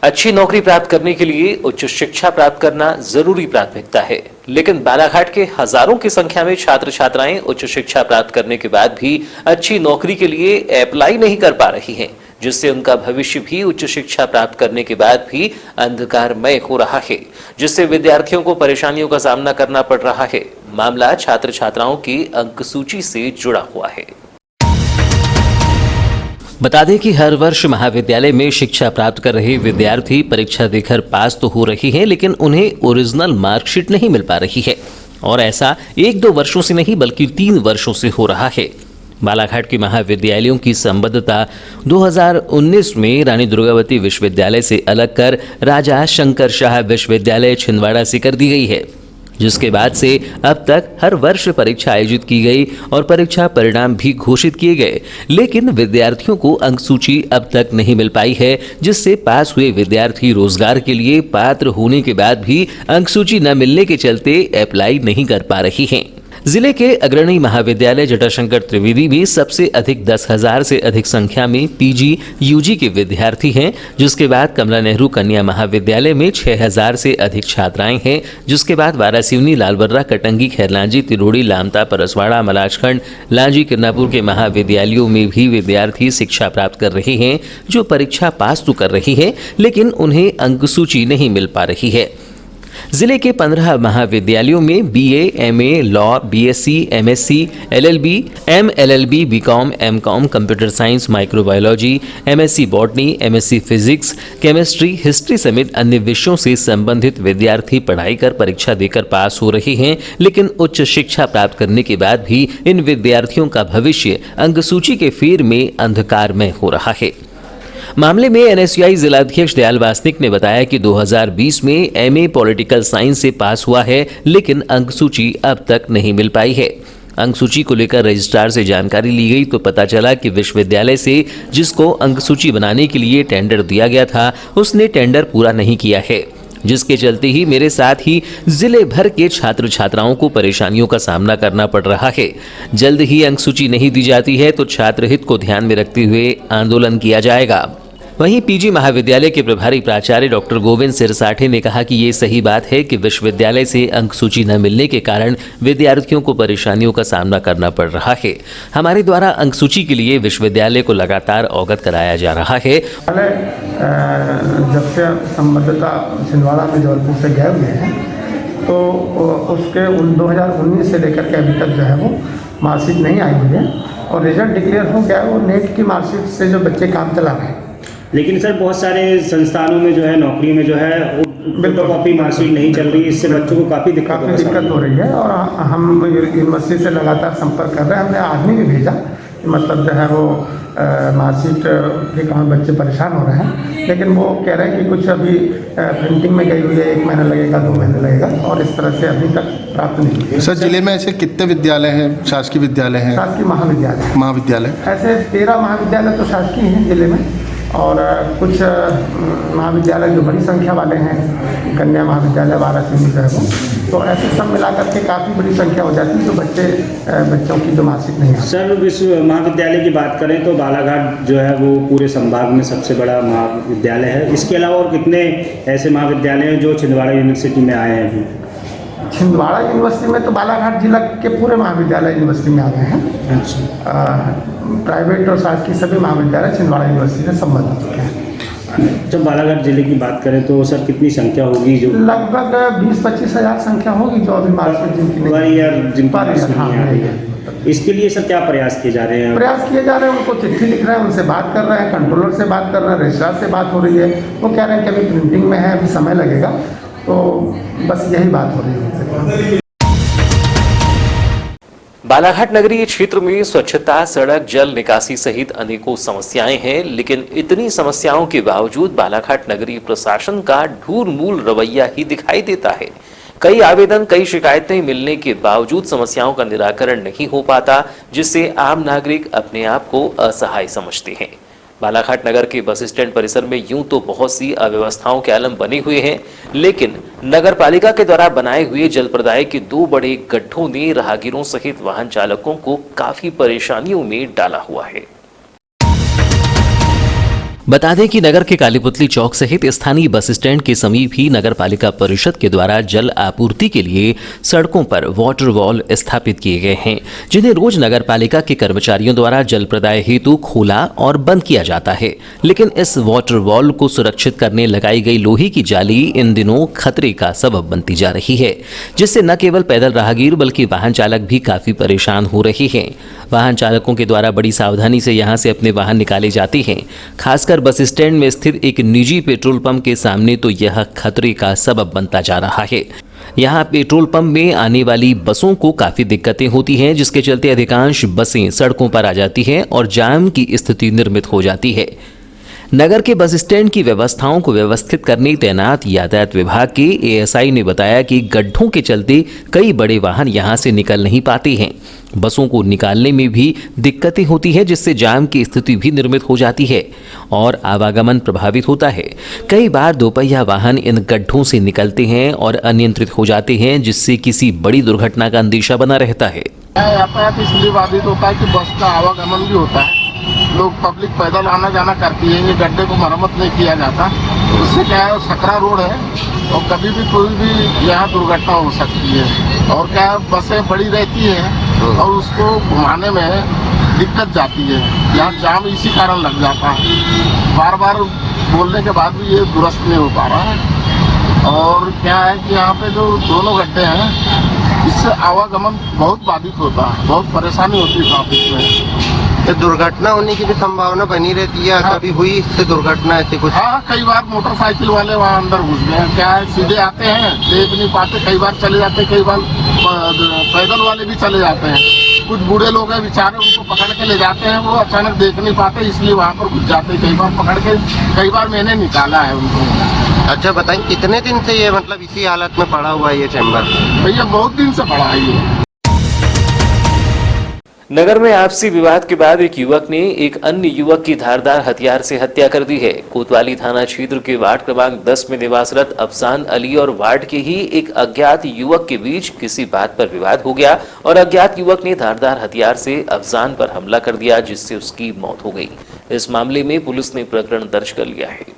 अच्छी नौकरी प्राप्त करने के लिए उच्च शिक्षा प्राप्त करना जरूरी प्राथमिकता है, लेकिन बालाघाट के हजारों की संख्या में छात्र छात्राएं उच्च शिक्षा प्राप्त करने के बाद भी अच्छी नौकरी के लिए अप्लाई नहीं कर पा रही हैं, जिससे उनका भविष्य भी उच्च शिक्षा प्राप्त करने के बाद भी अंधकारमय हो रहा है, जिससे विद्यार्थियों को परेशानियों का सामना करना पड़ रहा है। मामला छात्र छात्राओं की अंक सूची से जुड़ा हुआ है। बता दें कि हर वर्ष महाविद्यालय में शिक्षा प्राप्त कर रहे विद्यार्थी परीक्षा देकर पास तो हो रही हैं, लेकिन उन्हें ओरिजिनल मार्कशीट नहीं मिल पा रही है, और ऐसा 1-2 वर्षों से नहीं बल्कि 3 वर्षों से हो रहा है। बालाघाट के महाविद्यालयों की संबद्धता 2019 में रानी दुर्गावती विश्वविद्यालय से अलग कर राजा शंकर शाह विश्वविद्यालय छिंदवाड़ा से कर दी गई है, जिसके बाद से अब तक हर वर्ष परीक्षा आयोजित की गई और परीक्षा परिणाम भी घोषित किए गए, लेकिन विद्यार्थियों को अंक सूची अब तक नहीं मिल पाई है, जिससे पास हुए विद्यार्थी रोजगार के लिए पात्र होने के बाद भी अंक सूची न मिलने के चलते अप्लाई नहीं कर पा रही हैं। जिले के अग्रणी महाविद्यालय जटाशंकर त्रिवेदी में सबसे अधिक 10,000 से अधिक संख्या में पीजी यूजी के विद्यार्थी हैं, जिसके बाद कमला नेहरू कन्या महाविद्यालय में 6,000 से अधिक छात्राएं हैं, जिसके बाद वारासिवनी, लालबर्रा, कटंगी, खैरलांजी, तिरोड़ी, लामता, परसवाड़ा, मलाजखंड, लांजी, किरनापुर के महाविद्यालयों में भी विद्यार्थी शिक्षा प्राप्त कर रहे हैं, जो परीक्षा पास तो कर रही है, लेकिन उन्हें अंक सूची नहीं मिल पा रही है। जिले के 15 महाविद्यालयों में BA, MA, law, BSc, MSc, LLB, MLLB, BCom, MCom, computer science, microbiology, MSc botany, MSc physics, chemistry, history समेत अन्य विषयों से संबंधित विद्यार्थी पढ़ाई कर परीक्षा देकर पास हो रहे हैं, लेकिन उच्च शिक्षा प्राप्त करने के बाद भी इन विद्यार्थियों का भविष्य अंक सूची के फेर में अंधकारमय हो रहा है। मामले में एनएसयूआई जिलाध्यक्ष दयाल वासनिक ने बताया कि 2020 में एमए पॉलिटिकल साइंस से पास हुआ है, लेकिन अंक सूची अब तक नहीं मिल पाई है। अंक सूची को लेकर रजिस्ट्रार से जानकारी ली गई तो पता चला कि विश्वविद्यालय से जिसको अंक सूची बनाने के लिए टेंडर दिया गया था, उसने टेंडर पूरा नहीं किया है, जिसके चलते ही मेरे साथ ही जिले भर के छात्र छात्राओं को परेशानियों का सामना करना पड़ रहा है। जल्द ही अंक सूची नहीं दी जाती है तो छात्र हित को ध्यान में रखते हुए आंदोलन किया जाएगा। वहीं पीजी महाविद्यालय के प्रभारी प्राचार्य डॉक्टर गोविंद सिरसाठे ने कहा कि ये सही बात है कि विश्वविद्यालय से अंक सूची न मिलने के कारण विद्यार्थियों को परेशानियों का सामना करना पड़ रहा है। हमारे द्वारा अंक सूची के लिए विश्वविद्यालय को लगातार अवगत कराया जा रहा है। जब से संबद्धता छिंदवाड़ा में जबलपुर से गए हुए हैं, तो उसके 2019 से लेकर के अभी तक जो है वो मार्कशीट नहीं आई हुई है, और रिजल्ट डिक्लेयर हो गया है। वो नेट की मार्कशीट से जो बच्चे काम चला रहे हैं, लेकिन सर बहुत सारे संस्थानों में जो है नौकरी में जो है फोटो कॉपी मार्कशीट नहीं चल रही, इससे बच्चों को काफ़ी दिक्कत हो रही है। और हम यूनिवर्सिटी से लगातार संपर्क कर रहे हैं। हमने आदमी भी भेजा, मतलब जो है वो मार्कशीट के कारण बच्चे परेशान हो रहे हैं, लेकिन वो कह रहे हैं कि कुछ अभी प्रिंटिंग में गई हुई है, 1 महीना लगेगा, 2 महीने लगेगा, और इस तरह से अभी तक प्राप्त नहीं हुई है। सर जिले में ऐसे कितने विद्यालय हैं, शासकीय विद्यालय हैं? शासकीय महाविद्यालय ऐसे 13 महाविद्यालय तो शासकीय हैं जिले में, और कुछ महाविद्यालय जो बड़ी संख्या वाले हैं, कन्या महाविद्यालय, वारासिवनी जो है वो, तो ऐसे सब मिलाकर के काफ़ी बड़ी संख्या हो जाती है, जो बच्चों की जो मार्कशीट नहीं है। सर विश्व महाविद्यालय की बात करें तो बालाघाट जो है वो पूरे संभाग में सबसे बड़ा महाविद्यालय है। इसके अलावा और कितने ऐसे महाविद्यालय हैं जो छिंदवाड़ा यूनिवर्सिटी में आए हैं अभी? छिंदवाड़ा यूनिवर्सिटी में तो बालाघाट जिला के पूरे महाविद्यालय यूनिवर्सिटी में आ गए हैं। अच्छा। प्राइवेट और शासकीय सभी महाविद्यालय छिंदवाड़ा यूनिवर्सिटी से संबद्ध हो चुके हैं। जब बालाघाट जिले की बात करें तो सर कितनी संख्या होगी? जो लगभग 20-25 हज़ार संख्या होगी जो अभी मार्कशीट जिनकी। इसके लिए सर क्या प्रयास किए जा रहे हैं? उनको चिट्ठी लिख रहे हैं, उनसे बात कर रहे हैं, कंट्रोलर से बात कर रहे हैं, रजिस्ट्रार से बात हो रही है। वो कह रहे हैं कि अभी प्रिंटिंग में है, अभी समय लगेगा, तो बस यही बात हो रही है। बालाघाट नगरीय क्षेत्र में स्वच्छता, सड़क, जल निकासी सहित अनेकों समस्याएं हैं, लेकिन इतनी समस्याओं के बावजूद बालाघाट नगरीय प्रशासन का ढूंढ-मूल रवैया ही दिखाई देता है। कई आवेदन, कई शिकायतें मिलने के बावजूद समस्याओं का निराकरण नहीं हो पाता, जिससे आम नागरिक अपने आप को असहाय समझते हैं। बालाघाट नगर के बस स्टैंड परिसर में यूं तो बहुत सी अव्यवस्थाओं के आलम बने हुए हैं, लेकिन नगर पालिका के द्वारा बनाए हुए जल प्रदाय के 2 बड़े गड्ढों ने राहगीरों सहित वाहन चालकों को काफी परेशानियों में डाला हुआ है। बता दें कि नगर के कालीपुतली चौक सहित स्थानीय बस स्टैंड के समीप ही नगर पालिका परिषद के द्वारा जल आपूर्ति के लिए सड़कों पर वाटर वॉल स्थापित किए गए हैं, जिन्हें रोज नगर पालिका के कर्मचारियों द्वारा जल प्रदाय हेतु खोला और बंद किया जाता है। लेकिन इस वाटर वॉल को सुरक्षित करने लगाई गई लोहे की जाली इन दिनों खतरे का सबब बनती जा रही है, जिससे न केवल पैदल राहगीर बल्कि वाहन चालक भी काफी परेशान हो रहे हैं। वाहन चालकों के द्वारा बड़ी सावधानी से यहां से अपने वाहन निकाले जाते हैं। खासकर बस स्टैंड में स्थित एक निजी पेट्रोल पंप के सामने तो यह खतरे का सबब बनता जा रहा है। यहाँ पेट्रोल पंप में आने वाली बसों को काफी दिक्कतें होती हैं, जिसके चलते अधिकांश बसें सड़कों पर आ जाती हैं और जाम की स्थिति निर्मित हो जाती है। नगर के बस स्टैंड की व्यवस्थाओं को व्यवस्थित करने तैनात यातायात विभाग के एएसआई ने बताया कि गड्ढों के चलते कई बड़े वाहन यहां से निकल नहीं पाते हैं। बसों को निकालने में भी दिक्कतें होती है, जिससे जाम की स्थिति भी निर्मित हो जाती है और आवागमन प्रभावित होता है। कई बार दोपहिया वाहन इन गड्ढों से निकलते हैं और अनियंत्रित हो जाते हैं, जिससे किसी बड़ी दुर्घटना का अंदेशा बना रहता है। यातायात इसलिए बाधित होता है कि बस का आवागमन भी होता है, लोग पब्लिक पैदल आना जाना करती है। ये गड्ढे को मरम्मत नहीं किया जाता, उससे क्या है, सकरा रोड है और कभी भी कोई भी यहाँ दुर्घटना हो सकती है। और क्या है, बसें बड़ी रहती हैं और उसको घुमाने में दिक्कत जाती है। यहाँ जाम इसी कारण लग जाता है। बार बार बोलने के बाद भी ये दुरुस्त नहीं हो पा रहा है। और क्या है कि यहाँ पे जो दोनों गड्ढे हैं, इससे आवागमन बहुत बाधित होता है, बहुत परेशानी होती है ट्रैफिक में। तो दुर्घटना होने की भी संभावना बनी रहती है। कभी हुई इससे दुर्घटना ऐसी कुछ? हाँ, कई बार मोटरसाइकिल वाले वहाँ अंदर घुस गए हैं। क्या है, सीधे आते हैं, देख नहीं पाते, कई बार चले जाते हैं, कई बार पैदल वाले भी चले जाते हैं। कुछ बूढ़े लोग हैं बेचारे, उनको पकड़ के ले जाते हैं, वो अचानक देख नहीं पाते, इसलिए वहाँ पर घुस जाते हैं। कई बार पकड़ के, कई बार मैंने निकाला है उनको। अच्छा बताएं, कितने दिन से ये मतलब इसी हालत में पड़ा हुआ है ये चैम्बर? भैया बहुत दिन से पड़ा है ये। नगर में आपसी विवाद के बाद एक युवक ने एक अन्य युवक की धारदार हथियार से हत्या कर दी है। कोतवाली थाना क्षेत्र के वार्ड क्रमांक 10 में निवासरत अफसान अली और वार्ड के ही एक अज्ञात युवक के बीच किसी बात पर विवाद हो गया और अज्ञात युवक ने धारदार हथियार से अफसान पर हमला कर दिया, जिससे उसकी मौत हो गई। इस मामले में पुलिस ने प्रकरण दर्ज कर लिया है।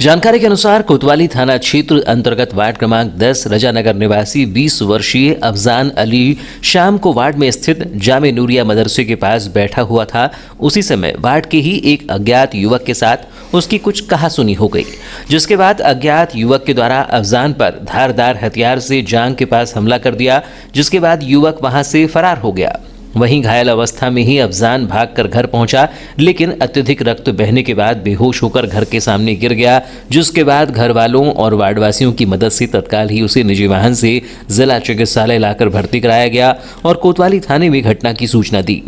जानकारी के अनुसार कोतवाली थाना क्षेत्र अंतर्गत वार्ड क्रमांक 10 रजानगर निवासी 20 वर्षीय अफजान अली शाम को वार्ड में स्थित जामे नूरिया मदरसे के पास बैठा हुआ था। उसी समय वार्ड के ही एक अज्ञात युवक के साथ उसकी कुछ कहासुनी हो गई, जिसके बाद अज्ञात युवक के द्वारा अफजान पर धारदार हथियार से जांघ के पास हमला कर दिया, जिसके बाद युवक वहां से फरार हो गया। वहीं घायल अवस्था में ही अफजान भागकर घर पहुंचा, लेकिन अत्यधिक रक्त बहने के बाद बेहोश होकर घर के सामने गिर गया, जिसके बाद घर वालों और वार्डवासियों की मदद से तत्काल ही उसे निजी वाहन से जिला चिकित्सालय लाकर भर्ती कराया गया और कोतवाली थाने में घटना की सूचना दी,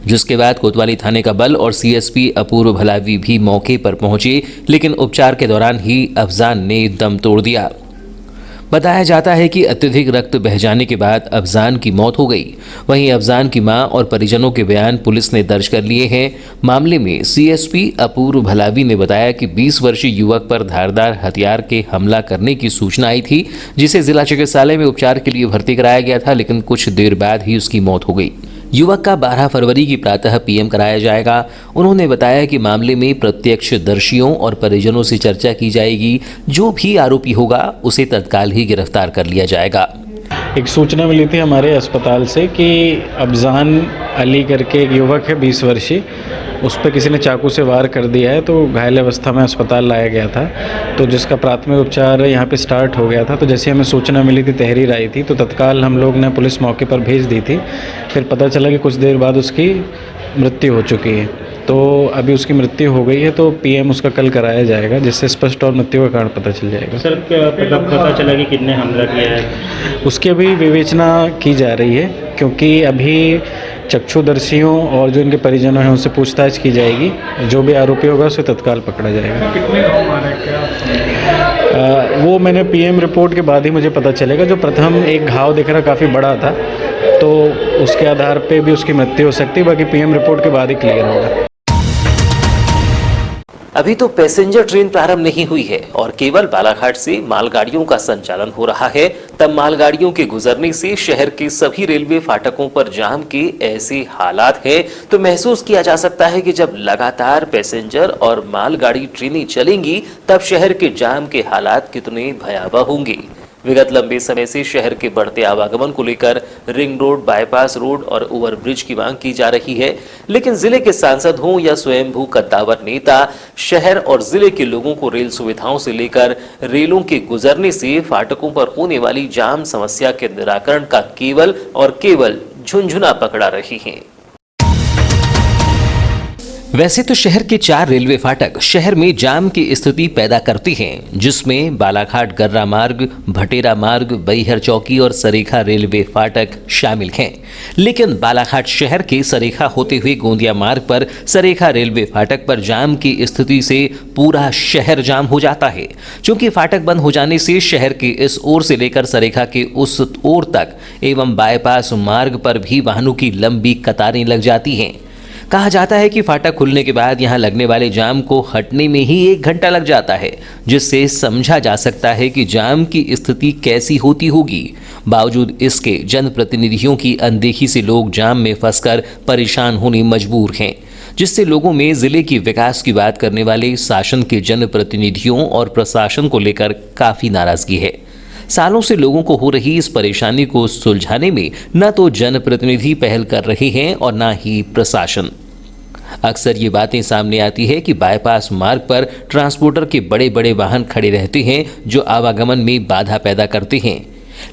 जिसके बाद कोतवाली थाने का बल और सीएसपी अपूर्व भलावी भी मौके पर पहुंचे, लेकिन उपचार के दौरान ही अफजान ने दम तोड़ दिया। बताया जाता है कि अत्यधिक रक्त बह जाने के बाद अफजान की मौत हो गई। वहीं अफजान की मां और परिजनों के बयान पुलिस ने दर्ज कर लिए हैं। मामले में सीएसपी अपूर्व भलावी ने बताया कि 20 वर्षीय युवक पर धारदार हथियार के हमला करने की सूचना आई थी, जिसे जिला चिकित्सालय में उपचार के लिए भर्ती कराया गया था, लेकिन कुछ देर बाद ही उसकी मौत हो गई। युवक का 12 फरवरी की प्रातः पीएम कराया जाएगा। उन्होंने बताया कि मामले में प्रत्यक्षदर्शियों और परिजनों से चर्चा की जाएगी। जो भी आरोपी होगा उसे तत्काल ही गिरफ्तार कर लिया जाएगा। एक सूचना मिली थी हमारे अस्पताल से कि अफजान अली करके एक युवक है 20 वर्षीय, उस पर किसी ने चाकू से वार कर दिया है, तो घायल अवस्था में अस्पताल लाया गया था, तो जिसका प्राथमिक उपचार यहाँ पे स्टार्ट हो गया था। तो जैसे हमें सूचना मिली थी, तहरीर आई थी, तो तत्काल हम लोग ने पुलिस मौके पर भेज दी थी। फिर पता चला कि कुछ देर बाद उसकी मृत्यु हो चुकी है, तो अभी उसकी मृत्यु हो गई है, तो पीएम उसका कल कराया जाएगा, जिससे स्पष्ट और मृत्यु का कारण पता चल जाएगा। सर, पता चला कि कितने हमला किया है? उसकी अभी विवेचना की जा रही है, क्योंकि अभी चक्षुदर्शियों और जो इनके परिजनों हैं उनसे पूछताछ की जाएगी। जो भी आरोपी होगा उसे तत्काल पकड़ा जाएगा। कितने गाँव मारे क्या? वो मैंने पीएम रिपोर्ट के बाद ही मुझे पता चलेगा। जो प्रथम एक घाव दिख रहा काफ़ी बड़ा था, तो उसके आधार पे भी उसकी मृत्यु हो सकती है, बाकी पीएम रिपोर्ट के बाद ही क्लियर होगा। अभी तो पैसेंजर ट्रेन प्रारंभ नहीं हुई है और केवल बालाघाट से मालगाड़ियों का संचालन हो रहा है, तब मालगाड़ियों के गुजरने से शहर के सभी रेलवे फाटकों पर जाम के ऐसे हालात हैं तो महसूस किया जा सकता है कि जब लगातार पैसेंजर और मालगाड़ी ट्रेनें चलेंगी तब शहर के जाम के हालात कितने भयावह होंगे। विगत लंबे समय से शहर के बढ़ते आवागमन को लेकर रिंग रोड, बाईपास रोड और ओवरब्रिज की मांग की जा रही है, लेकिन जिले के सांसद हों या स्वयंभू कद्दावर नेता, शहर और जिले के लोगों को रेल सुविधाओं से लेकर रेलों के गुजरने से फाटकों पर होने वाली जाम समस्या के निराकरण का केवल और केवल झुनझुना पकड़ा रही है। वैसे तो शहर के 4 रेलवे फाटक शहर में जाम की स्थिति पैदा करती हैं, जिसमें बालाघाट गर्रा मार्ग, भटेरा मार्ग, बैहर चौकी और सरेखा रेलवे फाटक शामिल हैं। लेकिन बालाघाट शहर के सरेखा होते हुए गोंदिया मार्ग पर सरेखा रेलवे फाटक पर जाम की स्थिति से पूरा शहर जाम हो जाता है। चूंकि फाटक बंद हो जाने से शहर के इस ओर से लेकर सरेखा के उस ओर तक एवं बाईपास मार्ग पर भी वाहनों की लंबी कतारें लग जाती हैं। कहा जाता है कि फाटक खुलने के बाद यहां लगने वाले जाम को हटने में ही 1 घंटा लग जाता है, जिससे समझा जा सकता है कि जाम की स्थिति कैसी होती होगी। बावजूद इसके जनप्रतिनिधियों की अनदेखी से लोग जाम में फंसकर परेशान होने मजबूर हैं, जिससे लोगों में जिले की विकास की बात करने वाले शासन के जनप्रतिनिधियों और प्रशासन को लेकर काफी नाराजगी है। सालों से लोगों को हो रही इस परेशानी को सुलझाने में न तो जनप्रतिनिधि पहल कर रहे हैं और न ही प्रशासन। अक्सर ये बातें सामने आती है कि बाईपास मार्ग पर ट्रांसपोर्टर के बड़े बड़े वाहन खड़े रहते हैं जो आवागमन में बाधा पैदा करते हैं।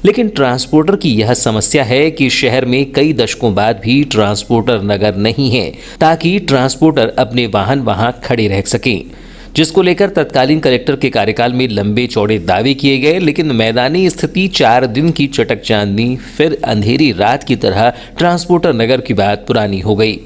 लेकिन ट्रांसपोर्टर की यह समस्या है कि शहर में कई दशकों बाद भी ट्रांसपोर्टर नगर नहीं है, ताकि ट्रांसपोर्टर अपने वाहन वहां खड़े रह सकें, जिसको लेकर तत्कालीन कलेक्टर के कार्यकाल में लंबे चौड़े दावे किए गए। लेकिन मैदानी स्थिति 4 दिन की चटक चांदनी फिर अंधेरी रात की तरह ट्रांसपोर्टर नगर की बात पुरानी हो गई,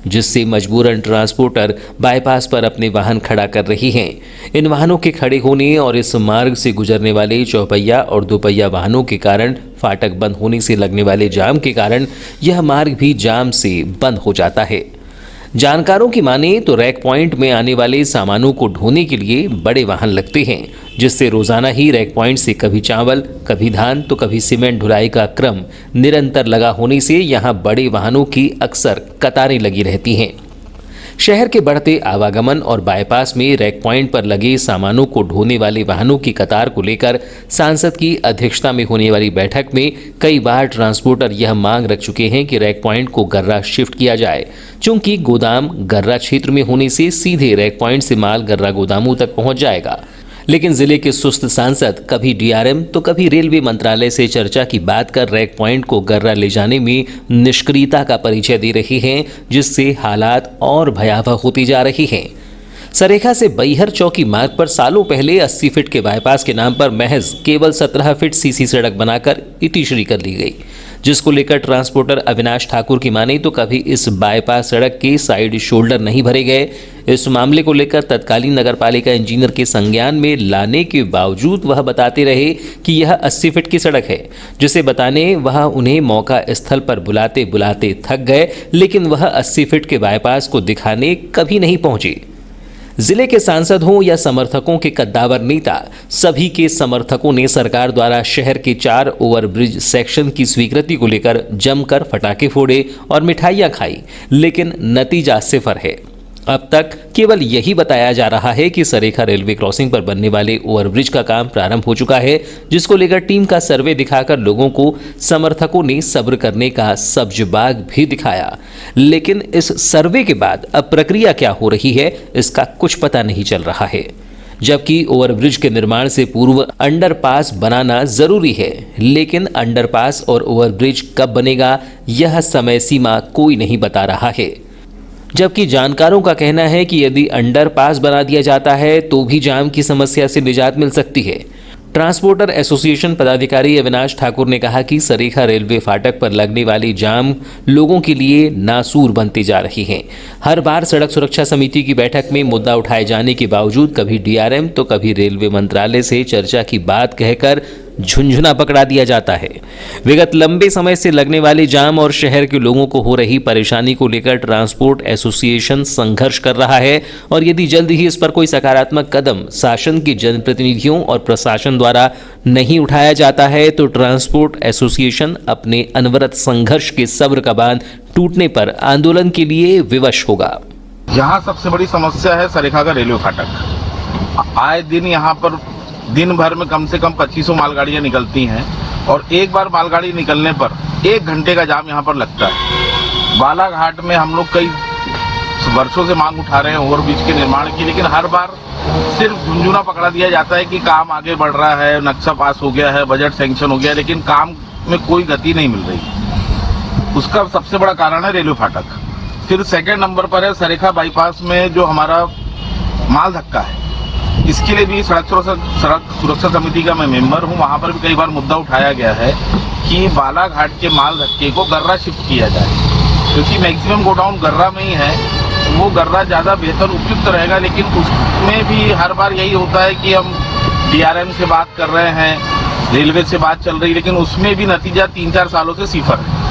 जिससे मजबूरन ट्रांसपोर्टर बाईपास पर अपने वाहन खड़ा कर रही हैं। इन वाहनों के खड़े होने और इस मार्ग से गुजरने वाले चौपहिया और दोपहिया वाहनों के कारण फाटक बंद होने से लगने वाले जाम के कारण यह मार्ग भी जाम से बंद हो जाता है। जानकारों की माने तो रैक पॉइंट में आने वाले सामानों को ढोने के लिए बड़े वाहन लगते हैं, जिससे रोजाना ही रैक पॉइंट से कभी चावल, कभी धान तो कभी सीमेंट ढुलाई का क्रम निरंतर लगा होने से यहां बड़े वाहनों की अक्सर कतारें लगी रहती हैं। शहर के बढ़ते आवागमन और बाईपास में रैक पॉइंट पर लगे सामानों को ढोने वाले वाहनों की कतार को लेकर सांसद की अध्यक्षता में होने वाली बैठक में कई बार ट्रांसपोर्टर यह मांग रख चुके हैं कि रैक पॉइंट को गर्रा शिफ्ट किया जाए, चूंकि गोदाम गर्रा क्षेत्र में होने से सीधे रैक पॉइंट से माल गर्रा गोदामों तक पहुंच जाएगा। लेकिन जिले के सुस्त सांसद कभी डीआरएम तो कभी रेलवे मंत्रालय से चर्चा की बात कर रैक पॉइंट को गर्रा ले जाने में निष्क्रियता का परिचय दे रही हैं, जिससे हालात और भयावह होती जा रही हैं। सरेखा से बैहर चौकी मार्ग पर सालों पहले 80 फीट के बाईपास के नाम पर महज केवल 17 फीट सीसी सड़क बनाकर इतिश्री कर ली गई, जिसको लेकर ट्रांसपोर्टर अविनाश ठाकुर की माने तो कभी इस बाईपास सड़क के साइड शोल्डर नहीं भरे गए। इस मामले को लेकर तत्कालीन नगरपालिका इंजीनियर के संज्ञान में लाने के बावजूद वह बताते रहे कि यह 80 फीट की सड़क है, जिसे बताने वह उन्हें मौका स्थल पर बुलाते बुलाते थक गए, लेकिन वह 80 फीट के बाईपास को दिखाने कभी नहीं पहुंचे। जिले के सांसद हों या समर्थकों के कद्दावर नेता, सभी के समर्थकों ने सरकार द्वारा शहर के 4 ओवरब्रिज सेक्शन की स्वीकृति को लेकर जमकर फटाके फोड़े और मिठाइयां खाई, लेकिन नतीजा सिफर है। अब तक केवल यही बताया जा रहा है कि सरेखा रेलवे क्रॉसिंग पर बनने वाले ओवरब्रिज का काम प्रारंभ हो चुका है, जिसको लेकर टीम का सर्वे दिखाकर लोगों को समर्थकों ने सब्र करने का सब्ज-बाग भी दिखाया। लेकिन इस सर्वे के बाद अब प्रक्रिया क्या हो रही है, इसका कुछ पता नहीं चल रहा है। जबकि ओवरब्रिज के निर्माण से पूर्व अंडरपास बनाना जरूरी है, लेकिन अंडरपास और ओवरब्रिज कब बनेगा, यह समय सीमा कोई नहीं बता रहा है। जबकि जानकारों का कहना है कि यदि अंडरपास बना दिया जाता है तो भी जाम की समस्या से निजात मिल सकती है। ट्रांसपोर्टर एसोसिएशन पदाधिकारी अविनाश ठाकुर ने कहा कि सरेखा रेलवे फाटक पर लगने वाली जाम लोगों के लिए नासूर बनती जा रही है। हर बार सड़क सुरक्षा समिति की बैठक में मुद्दा उठाए जाने के बावजूद कभी डीआरएम तो कभी रेलवे मंत्रालय से चर्चा की बात कहकर झुंझुना पकड़ा दिया जाता है। विगत लंबे समय से लगने वाले जाम और शहर के लोगों को हो रही परेशानी को लेकर ट्रांसपोर्ट एसोसिएशन संघर्ष कर रहा है और यदि जल्द ही इस पर कोई सकारात्मक कदम शासन के जनप्रतिनिधियों और प्रशासन द्वारा नहीं उठाया जाता है तो ट्रांसपोर्ट एसोसिएशन अपने अनवरत संघर्ष के सब्र का बांध टूटने पर आंदोलन के लिए विवश होगा। यहाँ सबसे बड़ी समस्या है सरेखा का रेलवे फाटक। आए दिन यहाँ पर दिन भर में कम से कम 2500 मालगाड़ियाँ निकलती हैं और एक बार मालगाड़ी निकलने पर 1 घंटे का जाम यहाँ पर लगता है। बालाघाट में हम लोग कई वर्षों से मांग उठा रहे हैं ओवरब्रिज के निर्माण की, लेकिन हर बार सिर्फ झुंझुना पकड़ा दिया जाता है कि काम आगे बढ़ रहा है, नक्शा पास हो गया है, बजट सैंक्शन हो गया, लेकिन काम में कोई गति नहीं मिल रही। उसका सबसे बड़ा कारण है रेलवे फाटक। फिर सेकंड नंबर पर है सरेखा बाईपास में जो हमारा माल धक्का है, इसके लिए भी सड़क सुरक्षा समिति का मैं मेंबर हूँ। वहाँ पर भी कई बार मुद्दा उठाया गया है कि बालाघाट के माल धक्के को गर्रा शिफ्ट किया जाए, क्योंकि मैक्सिमम गोडाउन गर्रा में ही है, वो गर्रा ज़्यादा बेहतर उपयुक्त रहेगा। लेकिन उसमें भी हर बार यही होता है कि हम DRM से बात कर रहे हैं, रेलवे से बात चल रही है, लेकिन उसमें भी नतीजा 3-4 सालों से सिफर है।